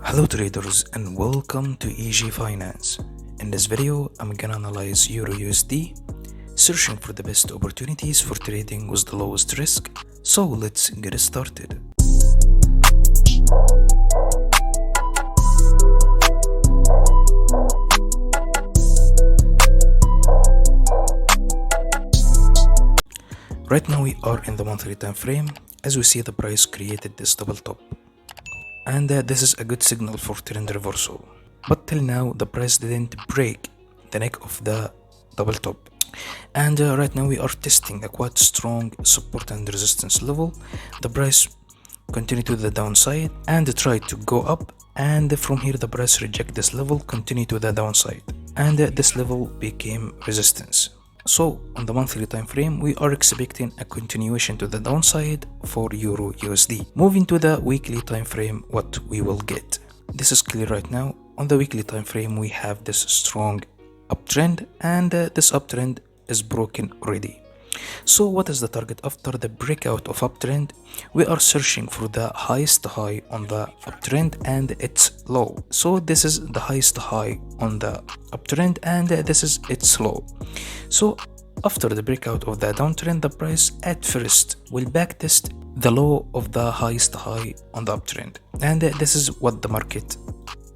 Hello traders and welcome to EG Finance. In this video, I'm gonna analyze eurusd, searching for the best opportunities for trading with the lowest risk. So let's get started. Right now we are in the monthly time frame. As we see, the price created this double top. And this is a good signal for trend reversal. But till now, the price didn't break the neck of the double top. And right now we are testing a quite strong support and resistance level. The price continued to the downside and tried to go up. And from here, the price reject this level, continue to the downside. And this level became resistance. So on the monthly time frame, we are expecting a continuation to the downside for eurusd. Moving to the weekly time frame, what we will get. This is clear right now. On the weekly time frame, we have this strong uptrend, and this uptrend is broken already. So what is the target after the breakout of uptrend? We are searching for the highest high on the uptrend and its low. So this is the highest high on the uptrend and this is its low. So after the breakout of the downtrend, the price at first will backtest the low of the highest high on the uptrend. And this is what the market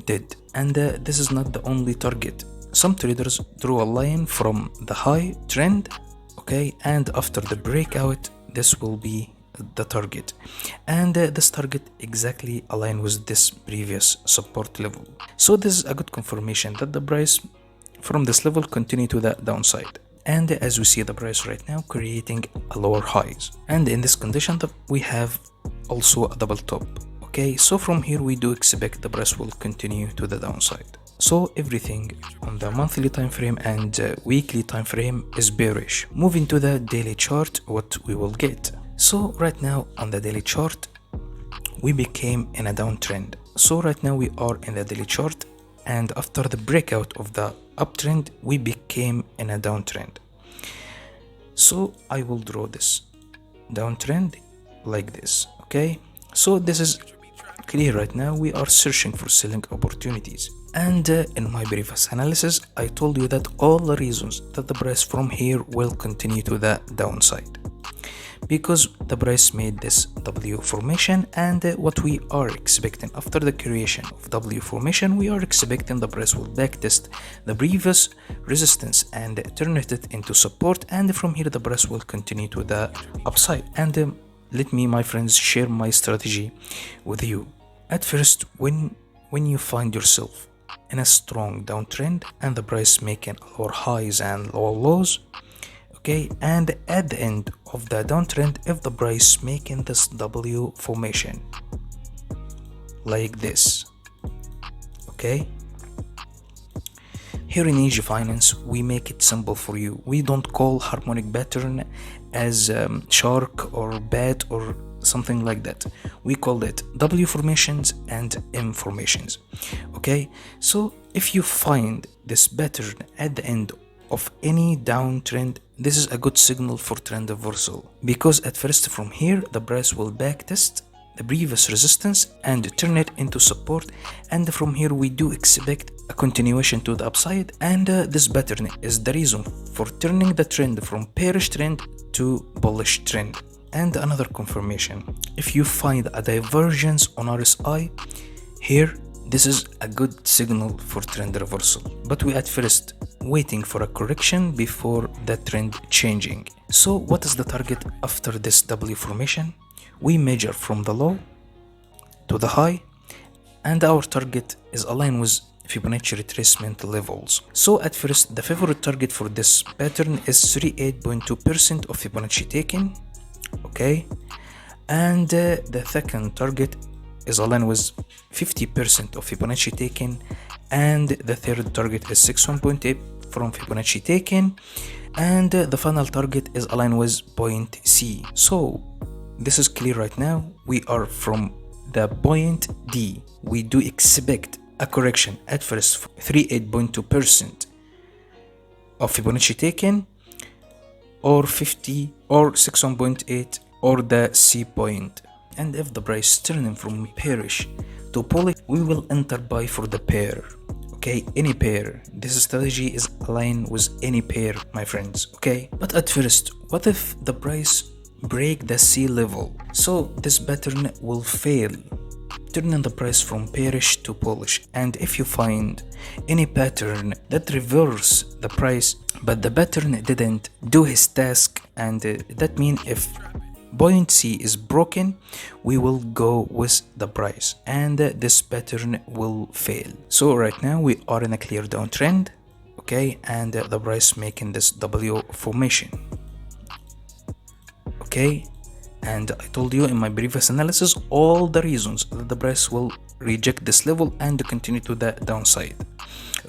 did. And this is not the only target. Some traders drew a line from the high trend. Okay, and after the breakout, this will be the target, and this target exactly align with this previous support level. So this is a good confirmation that the price from this level continue to the downside. And as we see, the price right now creating a lower highs, and in this condition we have also a double top. Okay, so from here we do expect the price will continue to the downside. So everything on the monthly time frame and weekly time frame is bearish. Moving to the daily chart, what we will get. So right now on the daily chart, we became in a downtrend. So right now we are in the daily chart, and after the breakout of the uptrend, we became in a downtrend. So I will draw this downtrend like this. Okay, so this is clear right now. We are searching for selling opportunities. And in my previous analysis, I told you that all the reasons that the price from here will continue to the downside, because the price made this W formation, and what we are expecting after the creation of W formation, we are expecting the price will backtest the previous resistance and turn it into support, and from here the price will continue to the upside. And let me, my friends, share my strategy with you. At first, when you find yourself in a strong downtrend and the price making lower highs and lower lows, okay, and at the end of the downtrend, if the price making this W formation like this, okay, here in EG Finance we make it simple for you. We don't call harmonic pattern as shark or bat or something like that. We call it W formations and M formations. Okay, so if you find this pattern at the end of any downtrend, this is a good signal for trend reversal, because at first from here the price will backtest the previous resistance and turn it into support, and from here we do expect a continuation to the upside, and this pattern is the reason for turning the trend from bearish trend to bullish trend. And another confirmation, if you find a divergence on RSI here, this is a good signal for trend reversal, but we at first waiting for a correction before the trend changing. So what is the target after this W formation? We measure from the low to the high, and our target is aligned with Fibonacci retracement levels. So at first, the favorite target for this pattern is 38.2% of Fibonacci taken. Okay, and the second target is aligned with 50% of Fibonacci taken, and the third target is 61.8 from Fibonacci taken, and the final target is aligned with point C. So this is clear right now. We are from the point D. We do expect a correction at first 38.2% of Fibonacci taken, or 50 or 61.8 or the C point. and if the price turning from bearish to bullish, we will enter buy for the pair. Okay, any pair. This strategy is aligned with any pair, my friends. Okay, but at first, what if the price break the C level? So this pattern will fail, turning the price from bearish to bullish. And if you find any pattern that reverse the price, but the pattern didn't do his task, and that means if buoyancy is broken, we will go with the price, and this pattern will fail. So right now we are in a clear downtrend, okay, and the price making this W formation. Okay, and I told you in my previous analysis all the reasons that the price will reject this level and continue to the downside.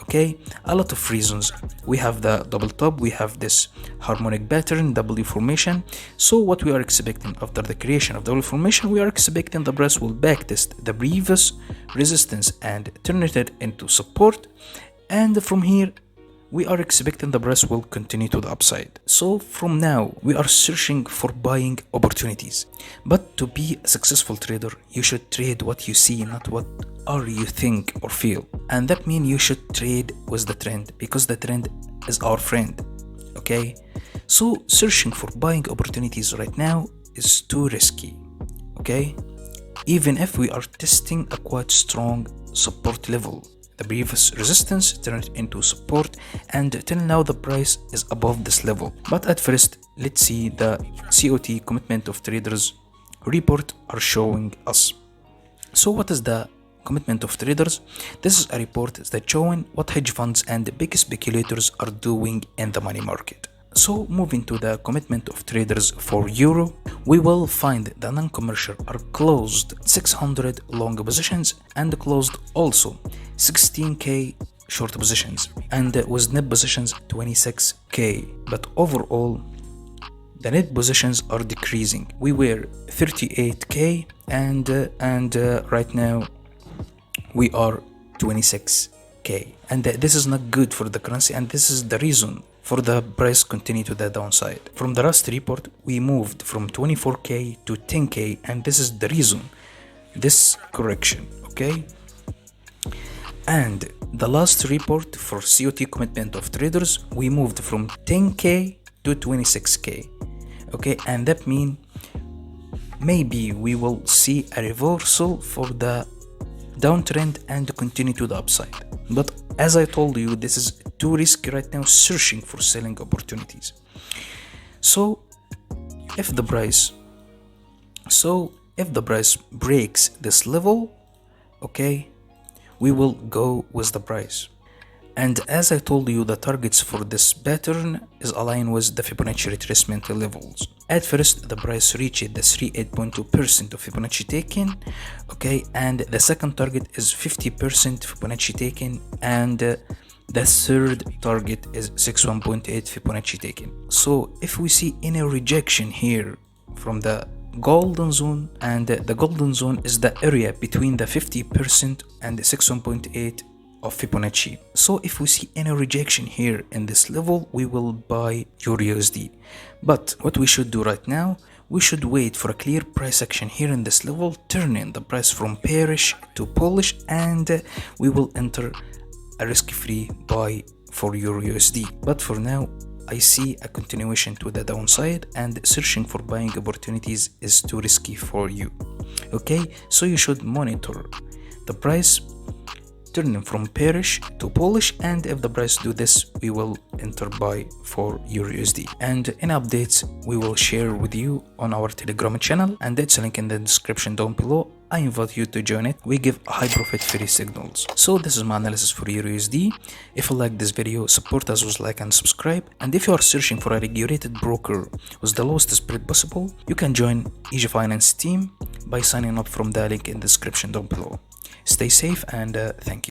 Okay, a lot of reasons. We have the double top, we have this harmonic pattern, W formation. So what we are expecting after the creation of W formation, we are expecting the price will backtest the previous resistance and turn it into support, and from here we are expecting the price will continue to the upside. So from now we are searching for buying opportunities, but to be a successful trader you should trade what you see, not what are you think or feel. And that means you should trade with the trend, because the trend is our friend. Okay, so searching for buying opportunities right now is too risky. Okay, even if we are testing a quite strong support level, the previous resistance turned into support, and till now the price is above this level. But at first, let's see the COT commitment of traders report are showing us. So what is the commitment of traders? This is a report that showing what hedge funds and big speculators are doing in the money market. So moving to the commitment of traders for euro, we will find the non-commercial are closed 600 long positions and closed also 16k short positions, and with net positions 26k. But overall the net positions are decreasing. We were 38k and right now we are 26k, and this is not good for the currency, and this is the reason for the price continue to the downside. From the last report we moved from 24k to 10k, and this is the reason this correction. Okay, and the last report for COT commitment of traders, we moved from 10k to 26k. Okay, and that means maybe we will see a reversal for the downtrend and continue to the upside. But as I told you, this is too risky right now searching for selling opportunities. So if the price breaks this level, okay, we will go with the price. And as I told you, the targets for this pattern is aligned with the Fibonacci retracement levels. At first, the price reached the 38.2% of Fibonacci taken, okay, and the second target is 50% Fibonacci taken, and the third target is 61.8 Fibonacci taken. So if we see any rejection here from the golden zone, and the golden zone is the area between the 50% and the 61.8 of Fibonacci. So if we see any rejection here in this level, we will buy eurusd. But what we should do right now, we should wait for a clear price action here in this level, turning the price from bearish to bullish, and we will enter a risk-free buy for eurusd. But for now I see a continuation to the downside, and searching for buying opportunities is too risky for you. Okay, so you should monitor the price turning from bearish to bullish, and if the price do this, we will enter buy for eurusd. And any updates we will share with you on our Telegram channel, and that's a link in the description down below. I invite you to join it. We give high profit free signals. So this is my analysis for eurusd. If you like this video, support us with like and subscribe. And if you are searching for a regulated broker with the lowest spread possible, you can join Easy Finance team by signing up from the link in the description down below. Stay safe, and thank you.